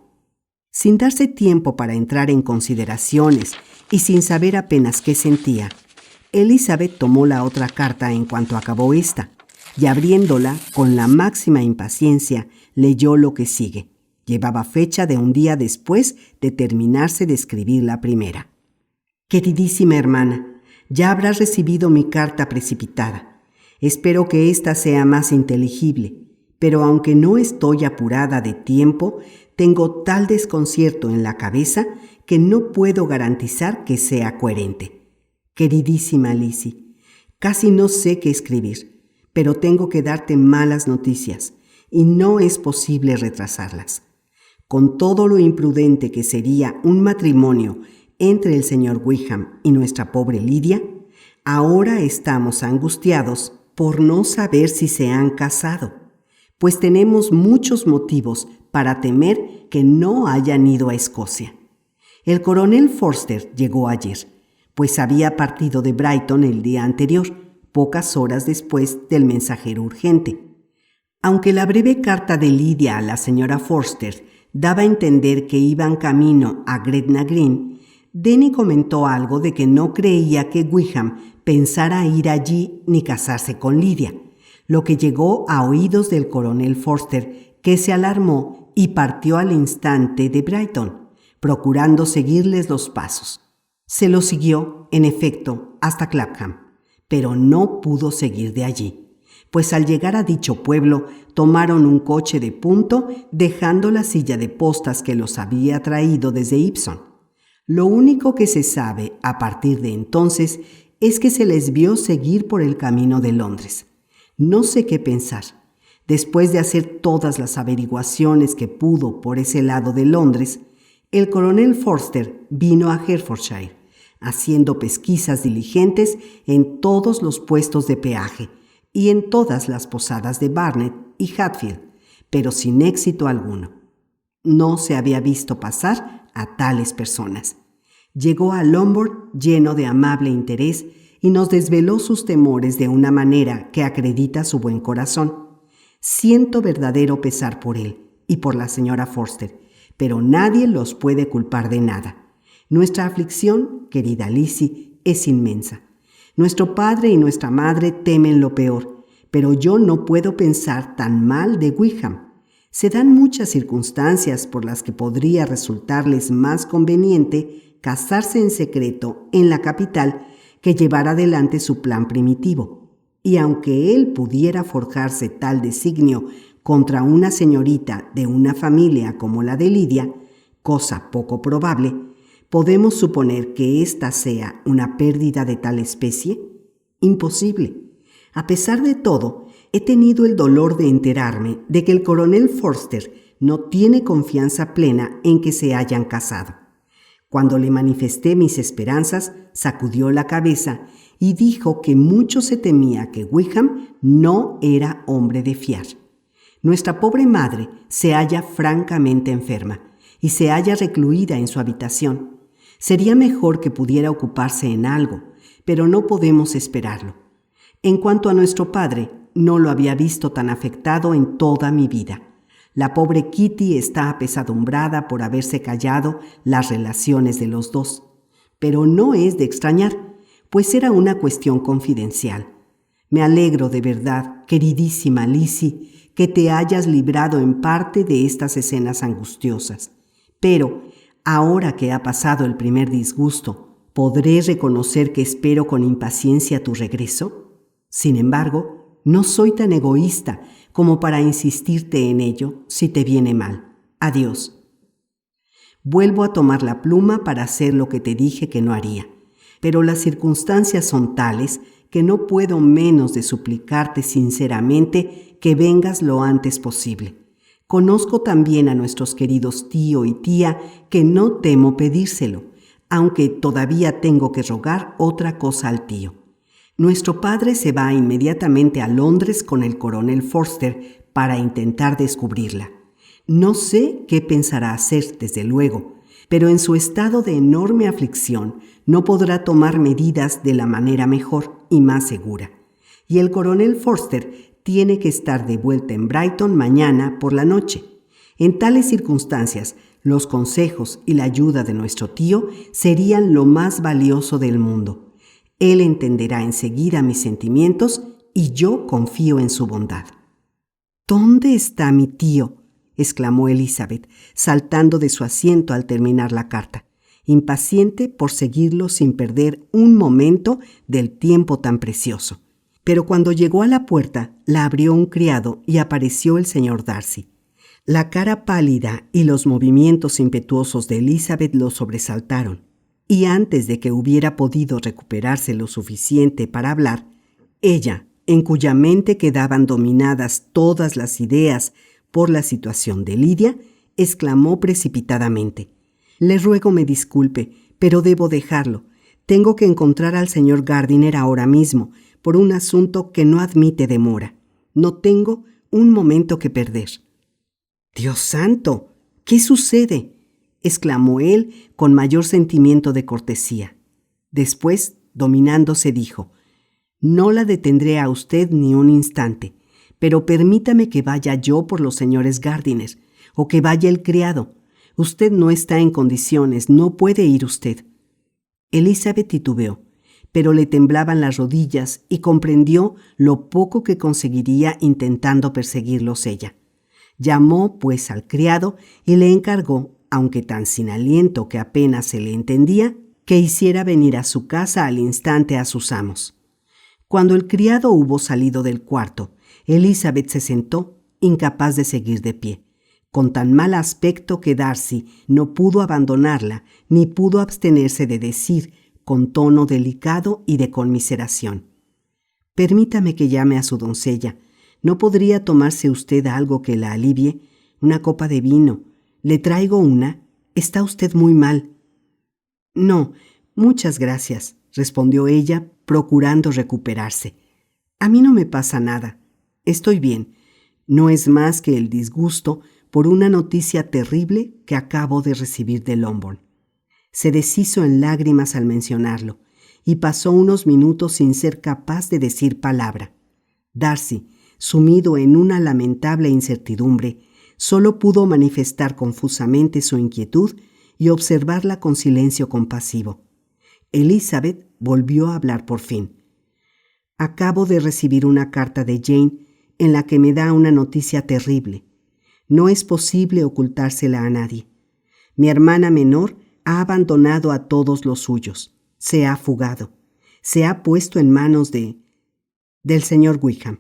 Speaker 1: Sin darse tiempo para entrar en consideraciones y sin saber apenas qué sentía, Elizabeth tomó la otra carta en cuanto acabó esta, y abriéndola con la máxima impaciencia, leyó lo que sigue. Llevaba fecha de un día después de terminarse de escribir la primera. Queridísima hermana, ya habrás recibido mi carta precipitada. Espero que ésta sea más inteligible. Pero aunque no estoy apurada de tiempo, tengo tal desconcierto en la cabeza que no puedo garantizar que sea coherente. Queridísima Lizzie, casi no sé qué escribir, pero tengo que darte malas noticias y no es posible retrasarlas. Con todo lo imprudente que sería un matrimonio entre el señor Wickham y nuestra pobre Lidia, ahora estamos angustiados por no saber si se han casado, pues tenemos muchos motivos para temer que no hayan ido a Escocia. El coronel Forster llegó ayer, pues había partido de Brighton el día anterior, pocas horas después del mensajero urgente. Aunque la breve carta de Lidia a la señora Forster daba a entender que iban camino a Gretna Green, Denny comentó algo de que no creía que Wickham pensara ir allí ni casarse con Lidia, lo que llegó a oídos del coronel Forster, que se alarmó y partió al instante de Brighton, procurando seguirles los pasos. Se lo siguió, en efecto, hasta Clapham, pero no pudo seguir de allí, pues al llegar a dicho pueblo tomaron un coche de punto, dejando la silla de postas que los había traído desde Epsom. Lo único que se sabe a partir de entonces es que se les vio seguir por el camino de Londres. No sé qué pensar. Después de hacer todas las averiguaciones que pudo por ese lado de Londres, el coronel Forster vino a Hertfordshire, haciendo pesquisas diligentes en todos los puestos de peaje y en todas las posadas de Barnet y Hatfield, pero sin éxito alguno. No se había visto pasar a tales personas. Llegó a Lombard lleno de amable interés y nos desveló sus temores de una manera que acredita su buen corazón. Siento verdadero pesar por él y por la señora Forster, pero nadie los puede culpar de nada. Nuestra aflicción, querida Lizzie, es inmensa. Nuestro padre y nuestra madre temen lo peor, pero yo no puedo pensar tan mal de Wickham. Se dan muchas circunstancias por las que podría resultarles más conveniente casarse en secreto en la capital que llevar adelante su plan primitivo. Y aunque él pudiera forjarse tal designio contra una señorita de una familia como la de Lidia, cosa poco probable, ¿podemos suponer que ésta sea una pérdida de tal especie? Imposible. A pesar de todo, he tenido el dolor de enterarme de que el coronel Forster no tiene confianza plena en que se hayan casado. Cuando le manifesté mis esperanzas, sacudió la cabeza y dijo que mucho se temía que Wickham no era hombre de fiar. Nuestra pobre madre se halla francamente enferma y se halla recluida en su habitación. Sería mejor que pudiera ocuparse en algo, pero no podemos esperarlo. En cuanto a nuestro padre, no lo había visto tan afectado en toda mi vida. La pobre Kitty está apesadumbrada por haberse callado las relaciones de los dos. Pero no es de extrañar, pues era una cuestión confidencial. Me alegro de verdad, queridísima Lizzie, que te hayas librado en parte de estas escenas angustiosas. Pero, ahora que ha pasado el primer disgusto, ¿podré reconocer que espero con impaciencia tu regreso? Sin embargo, no soy tan egoísta como para insistirte en ello si te viene mal. Adiós. Vuelvo a tomar la pluma para hacer lo que te dije que no haría, pero las circunstancias son tales que no puedo menos de suplicarte sinceramente que vengas lo antes posible. Conozco también a nuestros queridos tío y tía que no temo pedírselo, aunque todavía tengo que rogar otra cosa al tío. Nuestro padre se va inmediatamente a Londres con el coronel Forster para intentar descubrirla. No sé qué pensará hacer, desde luego, pero en su estado de enorme aflicción no podrá tomar medidas de la manera mejor y más segura. Y el coronel Forster tiene que estar de vuelta en Brighton mañana por la noche. En tales circunstancias, los consejos y la ayuda de nuestro tío serían lo más valioso del mundo. Él entenderá enseguida mis sentimientos y yo confío en su bondad. ¿Dónde está mi tío?, exclamó Elizabeth, saltando de su asiento al terminar la carta, impaciente por seguirlo sin perder un momento del tiempo tan precioso. Pero cuando llegó a la puerta, la abrió un criado y apareció el señor Darcy. La cara pálida y los movimientos impetuosos de Elizabeth lo sobresaltaron, y antes de que hubiera podido recuperarse lo suficiente para hablar, ella, en cuya mente quedaban dominadas todas las ideas por la situación de Lidia, exclamó precipitadamente: «Le ruego me disculpe, pero debo dejarlo. Tengo que encontrar al señor Gardiner ahora mismo, por un asunto que no admite demora. No tengo un momento que perder». «¡Dios santo! ¿Qué sucede?», exclamó él con mayor sentimiento de cortesía. Después, dominándose, dijo: «No la detendré a usted ni un instante, pero permítame que vaya yo por los señores Gardiner, o que vaya el criado. Usted no está en condiciones, no puede ir usted». Elizabeth titubeó, pero le temblaban las rodillas y comprendió lo poco que conseguiría intentando perseguirlos ella. Llamó, pues, al criado y le encargó, aunque tan sin aliento que apenas se le entendía, que hiciera venir a su casa al instante a sus amos. Cuando el criado hubo salido del cuarto, Elizabeth se sentó, incapaz de seguir de pie, con tan mal aspecto que Darcy no pudo abandonarla ni pudo abstenerse de decir, con tono delicado y de conmiseración: «Permítame que llame a su doncella. ¿No podría tomarse usted algo que la alivie? Una copa de vino. ¿Le traigo una? Está usted muy mal». «No, muchas gracias», respondió ella, procurando recuperarse. «A mí no me pasa nada. Estoy bien. No es más que el disgusto por una noticia terrible que acabo de recibir de Longbourn. Se deshizo en lágrimas al mencionarlo y pasó unos minutos sin ser capaz de decir palabra. Darcy, sumido en una lamentable incertidumbre, solo pudo manifestar confusamente su inquietud y observarla con silencio compasivo. Elizabeth volvió a hablar por fin. Acabo de recibir una carta de Jane en la que me da una noticia terrible. No es posible ocultársela a nadie. Mi hermana menor ha abandonado a todos los suyos. Se ha fugado. Se ha puesto en manos del señor Wickham.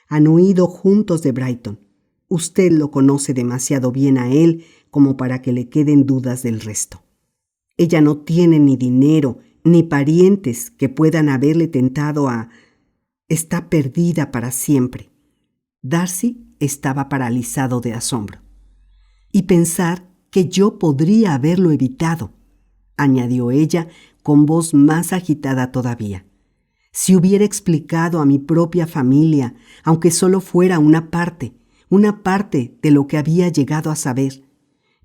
Speaker 1: Han huido juntos de Brighton. Usted lo conoce demasiado bien a él como para que le queden dudas del resto. Ella no tiene ni dinero ni parientes que puedan haberle tentado a... Está perdida para siempre. Darcy estaba paralizado de asombro. Y pensar que yo podría haberlo evitado, añadió ella con voz más agitada todavía. Si hubiera explicado a mi propia familia, aunque solo fuera una parte de lo que había llegado a saber.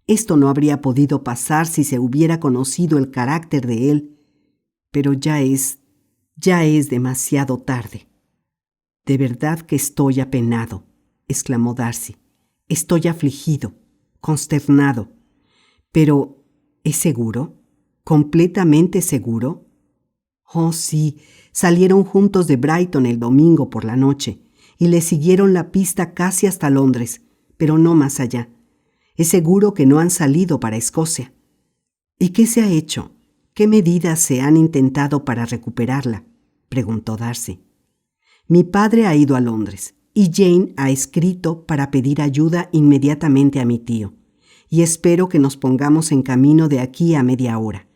Speaker 1: Esto no habría podido pasar si se hubiera conocido el carácter de él, pero ya es demasiado tarde. De verdad que estoy apenado, exclamó Darcy. Estoy afligido, consternado. Pero, ¿es seguro? ¿Completamente seguro? Oh, sí, salieron juntos de Brighton el domingo por la noche y le siguieron la pista casi hasta Londres, pero no más allá. Es seguro que no han salido para Escocia. ¿Y qué se ha hecho? ¿Qué medidas se han intentado para recuperarla?, preguntó Darcy. Mi padre ha ido a Londres y Jane ha escrito para pedir ayuda inmediatamente a mi tío, y espero que nos pongamos en camino de aquí a media hora.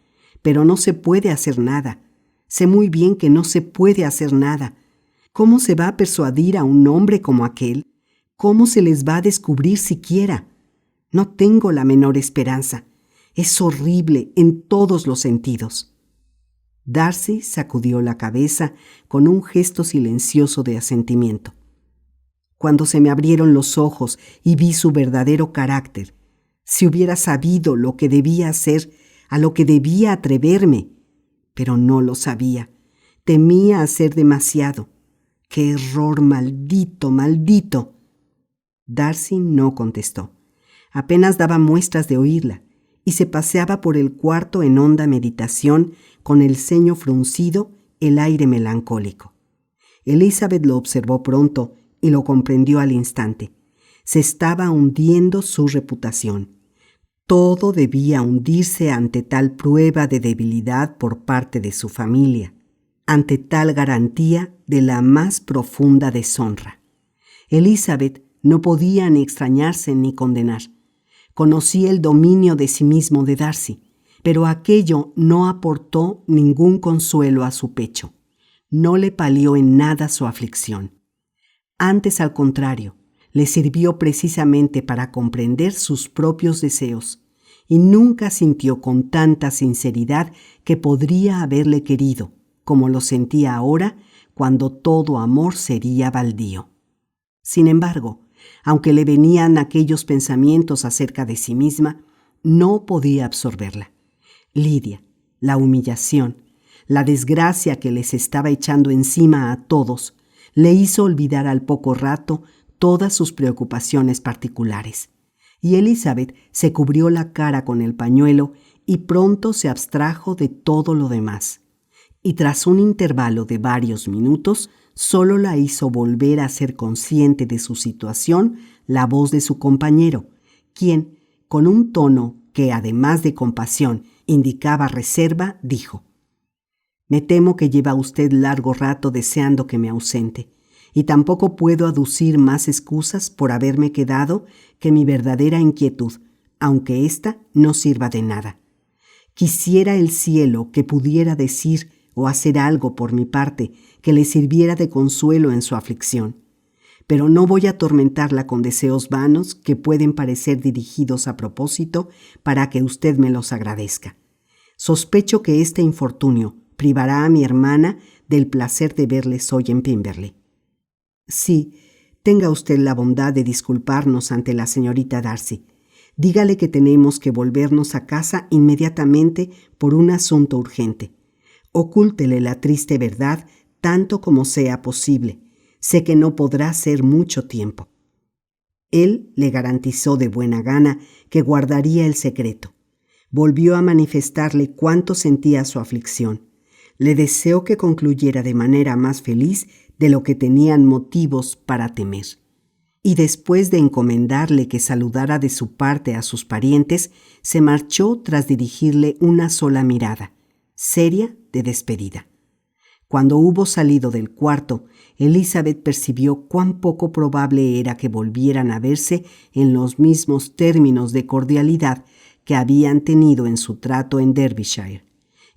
Speaker 1: Pero no se puede hacer nada. Sé muy bien que no se puede hacer nada. ¿Cómo se va a persuadir a un hombre como aquel? ¿Cómo se les va a descubrir siquiera? No tengo la menor esperanza. Es horrible en todos los sentidos. Darcy sacudió la cabeza con un gesto silencioso de asentimiento. Cuando se me abrieron los ojos y vi su verdadero carácter, si hubiera sabido lo que debía hacer, a lo que debía atreverme, pero no lo sabía. Temía hacer demasiado. ¡Qué error maldito, maldito! Darcy no contestó. Apenas daba muestras de oírla y se paseaba por el cuarto en honda meditación, con el ceño fruncido, el aire melancólico. Elizabeth lo observó pronto y lo comprendió al instante. Se estaba hundiendo su reputación. Todo debía hundirse ante tal prueba de debilidad por parte de su familia, ante tal garantía de la más profunda deshonra. Elizabeth no podía ni extrañarse ni condenar. Conocía el dominio de sí mismo de Darcy, pero aquello no aportó ningún consuelo a su pecho. No le palió en nada su aflicción. Antes, al contrario, le sirvió precisamente para comprender sus propios deseos, y nunca sintió con tanta sinceridad que podría haberle querido, como lo sentía ahora, cuando todo amor sería baldío. Sin embargo, aunque le venían aquellos pensamientos acerca de sí misma, no podía absorberla. Lidia, la humillación, la desgracia que les estaba echando encima a todos, le hizo olvidar al poco rato todas sus preocupaciones particulares. Y Elizabeth se cubrió la cara con el pañuelo y pronto se abstrajo de todo lo demás. Y tras un intervalo de varios minutos, solo la hizo volver a ser consciente de su situación la voz de su compañero, quien, con un tono que, además de compasión, indicaba reserva, dijo: «Me temo que lleva usted largo rato deseando que me ausente, y tampoco puedo aducir más excusas por haberme quedado que mi verdadera inquietud, aunque ésta no sirva de nada. Quisiera el cielo que pudiera decir o hacer algo por mi parte que le sirviera de consuelo en su aflicción. Pero no voy a atormentarla con deseos vanos que pueden parecer dirigidos a propósito para que usted me los agradezca. Sospecho que este infortunio privará a mi hermana del placer de verles hoy en Pimberley. Sí, tenga usted la bondad de disculparnos ante la señorita Darcy. Dígale que tenemos que volvernos a casa inmediatamente por un asunto urgente. Ocúltele la triste verdad tanto como sea posible. Sé que no podrá ser mucho tiempo». Él le garantizó de buena gana que guardaría el secreto. Volvió a manifestarle cuánto sentía su aflicción. Le deseó que concluyera de manera más feliz de lo que tenían motivos para temer. Y después de encomendarle que saludara de su parte a sus parientes, se marchó tras dirigirle una sola mirada, seria de despedida. Cuando hubo salido del cuarto, Elizabeth percibió cuán poco probable era que volvieran a verse en los mismos términos de cordialidad que habían tenido en su trato en Derbyshire,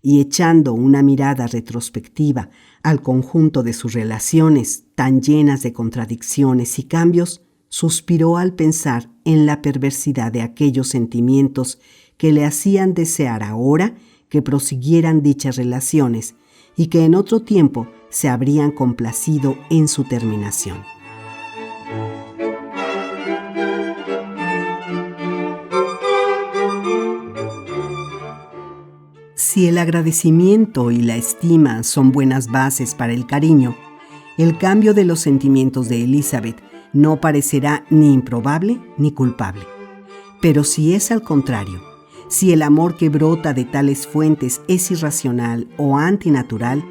Speaker 1: y echando una mirada retrospectiva al conjunto de sus relaciones tan llenas de contradicciones y cambios, suspiró al pensar en la perversidad de aquellos sentimientos que le hacían desear ahora que prosiguieran dichas relaciones y que en otro tiempo se habrían complacido en su terminación. Si el agradecimiento y la estima son buenas bases para el cariño, el cambio de los sentimientos de Elizabeth no parecerá ni improbable ni culpable. Pero si es al contrario, si el amor que brota de tales fuentes es irracional o antinatural,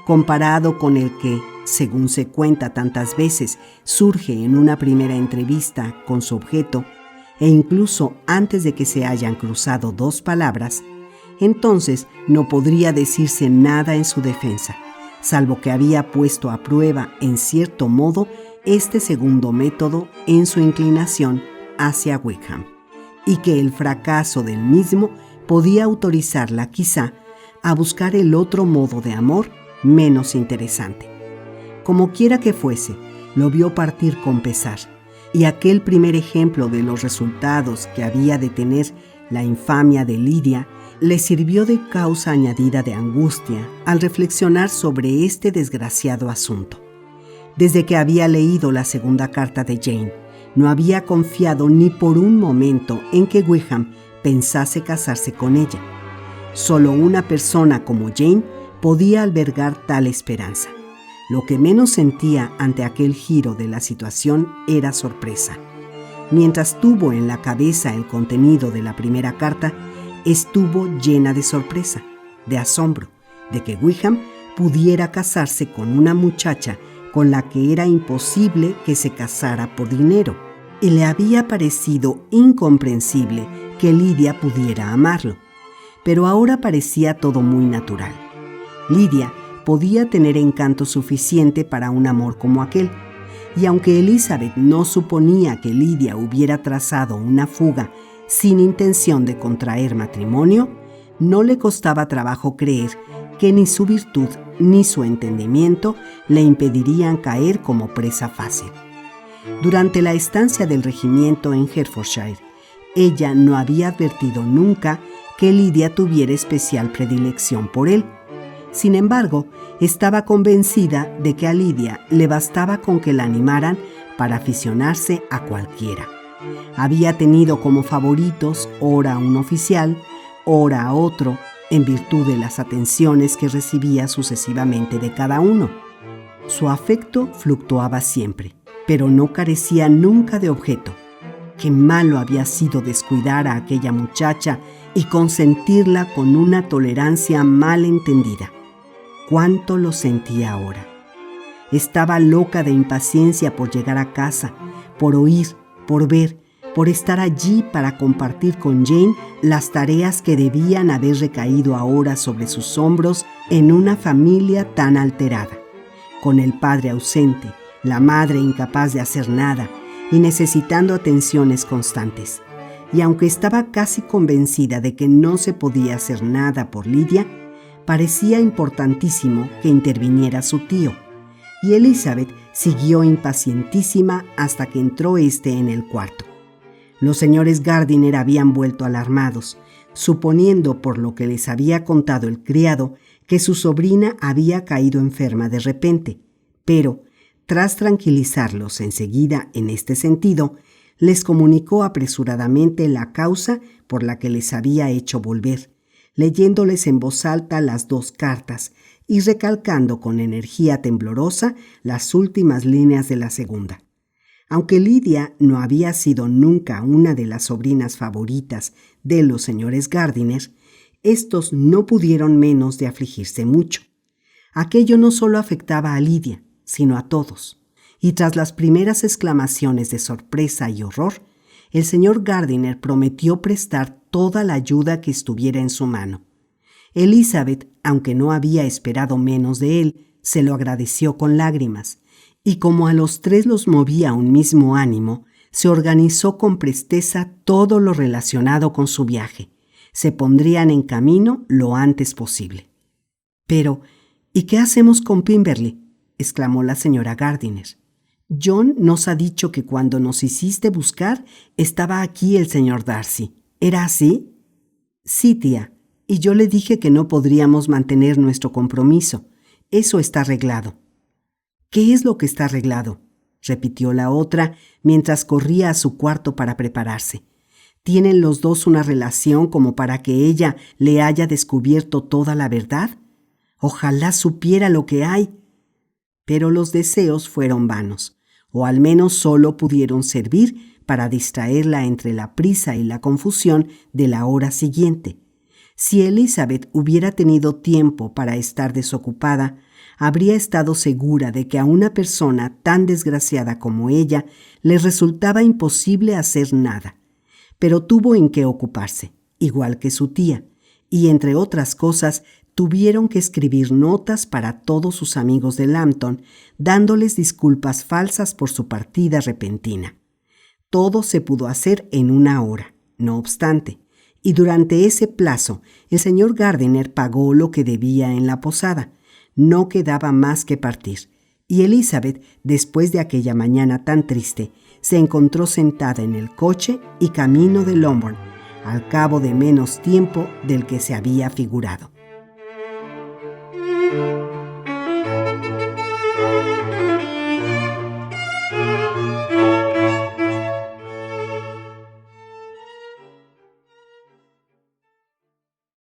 Speaker 1: comparado con el que, según se cuenta tantas veces, surge en una primera entrevista con su objeto, e incluso antes de que se hayan cruzado dos palabras, entonces no podría decirse nada en su defensa, salvo que había puesto a prueba, en cierto modo, este segundo método en su inclinación hacia Wickham, y que el fracaso del mismo podía autorizarla, quizá, a buscar el otro modo de amor menos interesante. Como quiera que fuese, lo vio partir con pesar, y aquel primer ejemplo de los resultados que había de tener la infamia de Lidia le sirvió de causa añadida de angustia al reflexionar sobre este desgraciado asunto. Desde que había leído la segunda carta de Jane, no había confiado ni por un momento en que Wickham pensase casarse con ella. Solo una persona como Jane podía albergar tal esperanza. Lo que menos sentía ante aquel giro de la situación era sorpresa. Mientras tuvo en la cabeza el contenido de la primera carta, estuvo llena de sorpresa, de asombro, de que Wickham pudiera casarse con una muchacha con la que era imposible que se casara por dinero, y le había parecido incomprensible que Lidia pudiera amarlo. Pero ahora parecía todo muy natural. Lidia podía tener encanto suficiente para un amor como aquel, y aunque Elizabeth no suponía que Lidia hubiera trazado una fuga sin intención de contraer matrimonio, no le costaba trabajo creer que ni su virtud ni su entendimiento le impedirían caer como presa fácil. Durante la estancia del regimiento en Hertfordshire, ella no había advertido nunca que Lidia tuviera especial predilección por él. Sin embargo, estaba convencida de que a Lidia le bastaba con que la animaran para aficionarse a cualquiera. Había tenido como favoritos ora a un oficial, ora a otro, en virtud de las atenciones que recibía sucesivamente de cada uno. Su afecto fluctuaba siempre, pero no carecía nunca de objeto. Qué malo había sido descuidar a aquella muchacha y consentirla con una tolerancia mal entendida. Cuánto lo sentía ahora. Estaba loca de impaciencia por llegar a casa, por oír, por ver, por estar allí para compartir con Jane las tareas que debían haber recaído ahora sobre sus hombros en una familia tan alterada, con el padre ausente, la madre incapaz de hacer nada y necesitando atenciones constantes. Y aunque estaba casi convencida de que no se podía hacer nada por Lidia, parecía importantísimo que interviniera su tío, y Elizabeth siguió impacientísima hasta que entró éste en el cuarto. Los señores Gardiner habían vuelto alarmados, suponiendo por lo que les había contado el criado que su sobrina había caído enferma de repente, pero, Tras tranquilizarlos enseguida en este sentido, les comunicó apresuradamente la causa por la que les había hecho volver, leyéndoles en voz alta las 2 cartas y recalcando con energía temblorosa las últimas líneas de la segunda. Aunque Lidia no había sido nunca una de las sobrinas favoritas de los señores Gardiner, estos no pudieron menos de afligirse mucho. Aquello no solo afectaba a Lidia, sino a todos, y tras las primeras exclamaciones de sorpresa y horror, el señor Gardiner prometió prestar toda la ayuda que estuviera en su mano. Elizabeth, aunque no había esperado menos de él, se lo agradeció con lágrimas, y como a los 3 los movía un mismo ánimo, se organizó con presteza todo lo relacionado con su viaje. Se pondrían en camino lo antes posible. Pero, ¿y qué hacemos con Pimberley?, exclamó la señora Gardiner. John nos ha dicho que cuando nos hiciste buscar estaba aquí el señor Darcy. ¿Era así? Sí, tía, y yo le dije que no podríamos mantener nuestro compromiso. Eso está arreglado. ¿Qué es lo que está arreglado?, repitió la otra mientras corría a su cuarto para prepararse. ¿Tienen los 2 una relación como para que ella le haya descubierto toda la verdad? Ojalá supiera lo que hay. Pero los deseos fueron vanos, o al menos solo pudieron servir para distraerla entre la prisa y la confusión de la hora siguiente. Si Elizabeth hubiera tenido tiempo para estar desocupada, habría estado segura de que a una persona tan desgraciada como ella le resultaba imposible hacer nada. Pero tuvo en qué ocuparse, igual que su tía, y entre otras cosas tuvieron que escribir notas para todos sus amigos de Lambton, dándoles disculpas falsas por su partida repentina. Todo se pudo hacer en 1 hora, no obstante, y durante ese plazo el señor Gardiner pagó lo que debía en la posada. No quedaba más que partir, y Elizabeth, después de aquella mañana tan triste, se encontró sentada en el coche y camino de Longbourn, al cabo de menos tiempo del que se había figurado.